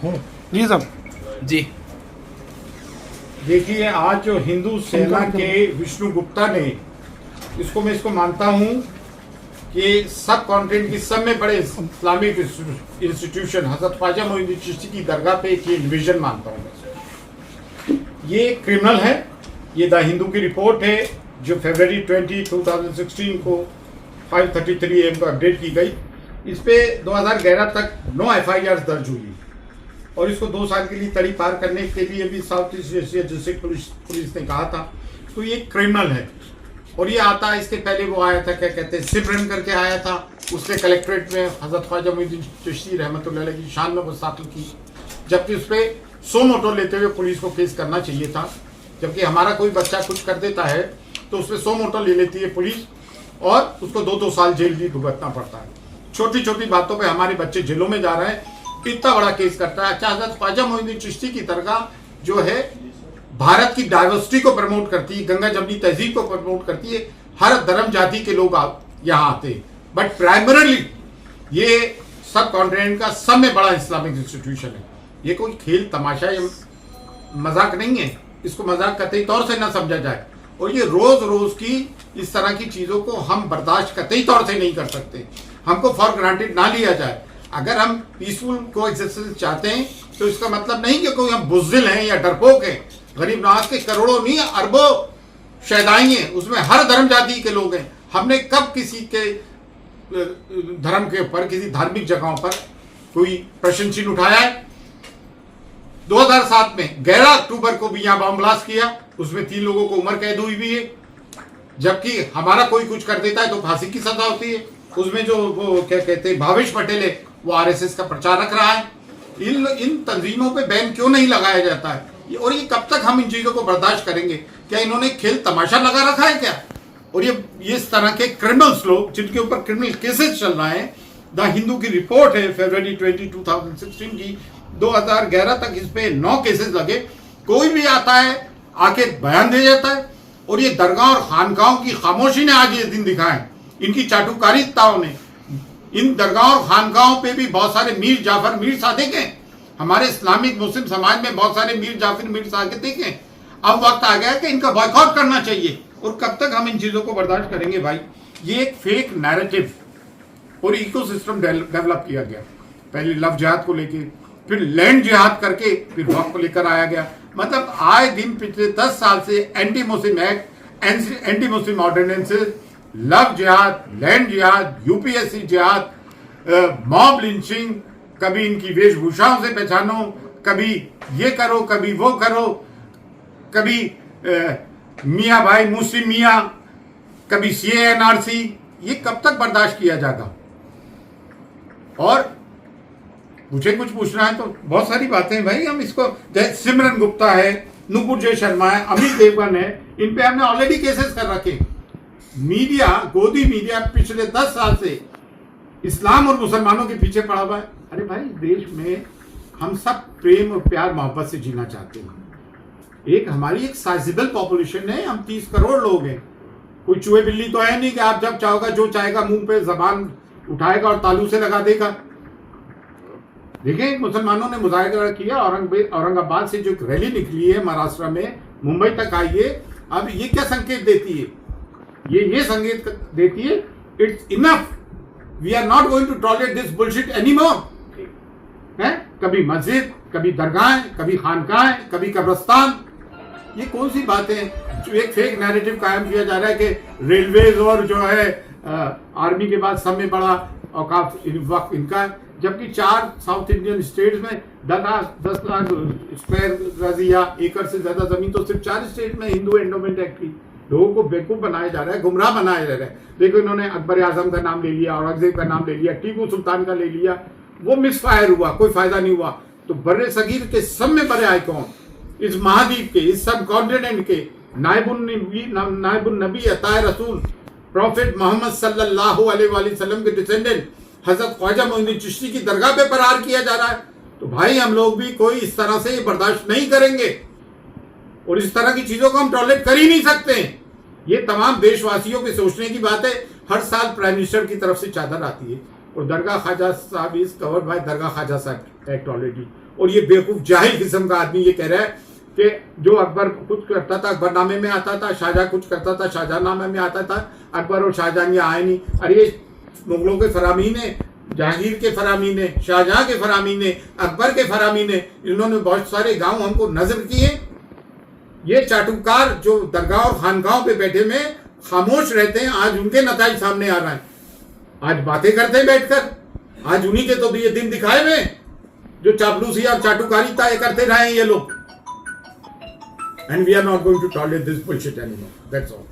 जी साहब। जी देखिए, आज जो हिंदू सेना के विष्णु गुप्ता ने, मैं इसको मानता हूं कि सब कॉन्टिनेंट की सब में बड़े इस्लामिक इंस्टीट्यूशन हजरत ख्वाजा मोइनुद्दीन चिश्ती की दरगाह पे एक इन्विजन मानता हूं। ये क्रिमिनल है। ये द हिंदू की रिपोर्ट है जो फरवरी 20, 2016 को 5:33 AM को अपडेट की गई। इस पे 2011 तक 9 FIR दर्ज हुई और इसको 2 साल के लिए तड़ी पार करने के लिए भी south east Asia district police ने कहा था। तो ये क्रिमिनल है और ये आता है। इसके पहले वो आया था, क्या कहते हैं, सिमरन करके आया था। उसने कलेक्ट्रेट में हजरत ख्वाजा मोइनुद्दीन चिश्ती रहमतुल्लाह अलैह की शान में गुस्ताखी की, जबकि उस पर सो मोटो लेते हुए पुलिस को केस करना चाहिए था। जबकि हमारा कोई बच्चा कुछ कर देता है तो उसमें सो मोटो ले लेती है पुलिस और उसको 2-2 साल जेल भी भुगतना पड़ता है। छोटी छोटी बातों पे हमारे बच्चे जेलों में जा रहे हैं, इतना बड़ा केस करता है। अच्छा, हजरत ख्वाजा मोइनुद्दीन चिश्ती की दरगाह जो है भारत की डाइवर्सिटी को प्रमोट करती है, गंगा जमनी तहजीब को प्रमोट करती है। हर धर्म जाति के लोग यहाँ आते हैं, बट प्राइमरली ये सब कॉन्टिनेंट का सब में बड़ा इस्लामिक इंस्टीट्यूशन है। ये कोई खेल तमाशा या मजाक नहीं है, इसको मजाक कतई तौर से ना समझा जाए। और ये रोज रोज की इस तरह की चीजों को हम बर्दाश्त कतई तौर से नहीं कर सकते। हमको फॉर ग्रांटेड ना लिया जाए। अगर हम पीसफुल कोएग्जिस्टेंस चाहते हैं तो इसका मतलब नहीं कि कोई हम बुज़दिल हैं या डरपोक हैं। गरीब नवाज के करोड़ों नहीं, अरबों शहदाई हैं, उसमें हर धर्म जाति के लोग हैं। हमने कब किसी के धर्म के ऊपर, किसी धार्मिक जगहों पर कोई प्रश्न चिन्ह उठाया है? 2007 में 11 अक्टूबर को भी यहाँ बम ब्लास्ट किया, उसमें 3 लोगों को उम्र कैद हुई भी है। जबकि हमारा कोई कुछ कर देता है तो फांसी की सजा होती है। उसमें जो वो क्या कहते हैं भावेश पटेल है, वो RSS का प्रचारक रहा है। इन तंजीमों पे बैन क्यों नहीं लगाया जाता है? और ये कब तक हम इन चीजों को बर्दाश्त करेंगे? क्या इन्होंने खेल तमाशा लगा रखा है क्या? और ये इस तरह के क्रिमिनल्स लोग जिनके ऊपर क्रिमिनल केसेस चल रहे हैं, द हिंदू की रिपोर्ट है फरवरी 20, 2016 की, 2011 तक इस पे 9 केसेस लगे। कोई भी आता है आके बयान दे जाता है। और ये दरगाह और खानकाहों की खामोशी ने आज ये दिन दिखाए, इनकी चाटुकारिताओं ने। इन दरगाह और खानकाहों पे भी बहुत सारे मीर जाफर, मीर सादिक हैं। हमारे इस्लामिक मुस्लिम समाज में बहुत सारे मीर जाफर, मीर सादिक हैं। अब वक्त आ गया कि इनका बॉयकॉट करना चाहिए। और कब तक हम इन चीजों को बर्दाश्त करेंगे भाई? ये एक फेक नैरेटिव और इकोसिस्टम डेवलप किया गया। पहले लव जिहाद को लेके, फिर लैंड जिहाद करके, फिर वक्त को लेकर आया गया। मतलब आए दिन पिछले 10 साल से anti Muslim act, anti Muslim ordinances, love जिहाद, लैंड जिहाद, UPSC जिहाद, मॉब लिंचिंग, कभी इनकी वेशभूषाओं से पहचानो, कभी ये करो, कभी वो करो, कभी मियाँ भाई मुस्लिम मियाँ, कभी CANRC। ये कब तक बर्दाश्त किया जाएगा? और मुझे कुछ पूछना है तो बहुत सारी बातें हैं भाई। हम इसको, सिमरन गुप्ता है, नुपुर जय शर्मा है, अमित देवगन है, इन पे हमने ऑलरेडी केसेस कर रखे। मीडिया, गोदी मीडिया पिछले 10 साल से इस्लाम और मुसलमानों के पीछे पड़ा हुआ है। अरे भाई, देश में हम सब प्रेम और प्यार मोहब्बत से जीना चाहते हैं। हमारी एक साइजेबल पॉपुलेशन है, हम 30 करोड़ लोग हैं। कोई चूहे बिल्ली तो है नहीं कि आप जब चाहोगा जो चाहेगा मुंह पे जबान उठाएगा और तालू से लगा देगा। देखें, मुसलमानों ने मुजाहिरा किया, औरंगाबाद से जो एक रैली निकली है महाराष्ट्र में, मुंबई तक आई है। अब ये क्या संकेत देती है? ये संकेत देती है, it's enough, we are not going to tolerate this bullshit anymore. कभी मस्जिद, कभी दरगाहें, कभी खानकाहें, कभी कब्रिस्तान। ये कौन सी बातें हैं? जो एक फेक नैरेटिव कायम किया जा रहा है कि रेलवेज और जो है आर्मी के बाद सब में बड़ा औकाफ वक्त इनका है। जबकि 4 साउथ इंडियन स्टेट्स में 10 लाख स्क्वायर या एकड़ से ज्यादा जमीन तो सिर्फ 4 स्टेट में हिंदू एंडोमेंट एक्ट की। लोगों को बेवकूफ बनाया जा रहा है, गुमराह बनाया जा रहा है। देखो, इन्होंने अकबर आजम का नाम ले लिया, औरंगजेब का नाम ले लिया, टीपू सुल्तान का ले लिया, वो मिसफायर हुआ, कोई फायदा नहीं हुआ। तो बर्रे सगीर के सब में बड़े आइकॉन, इस महाद्वीप के, इस सब कॉन्टिनेंट के नायबुन नबी अताए रसूल प्रॉफेट मोहम्मद सल्लल्लाहु अलैहि वसल्लम के डिसेंडेंट हजरत ख्वाजा मोइनुद्दीन चिश्ती की दरगाह पे प्रहार किया जा रहा है। तो भाई, हम लोग भी कोई इस तरह से बर्दाश्त नहीं करेंगे और इस तरह की चीजों को हम टॉलरेट कर ही नहीं सकते। ये तमाम देशवासियों के सोचने की बात है। हर साल प्राइम मिनिस्टर की तरफ से चादर आती है और दरगाह Khwaja Sahab is covered by Dargah Khwaja Sahab act already. और ये बेवकूफ जाहिल किस्म का आदमी ये कह रहा है कि जो अकबर कुछ करता था अकबरनामे में आता था, शाहजहां कुछ करता था शाहजहांनामे में आता था, अकबर और शाहजहां ये आए नहीं। अरे मुगलों के फरामीन है, जहांगीर के फरामीन है, शाहजहां के फरामीन है, अकबर के फरामीन है, इन्होंने बहुत सारे गांव हमको नजर किए। ये चाटुकार जो दरगाह और खानगाहों पे बैठे में खामोश रहते हैं, आज उनके नताइज सामने आ रहा है। आज बातें करते हैं बैठकर, आज उन्हीं के तो ये दिन दिखाए हुए जो चापलूसी और चाटुकारी तय करते रहे ये लोग। And we are not going to tolerate this bullshit anymore, that's all.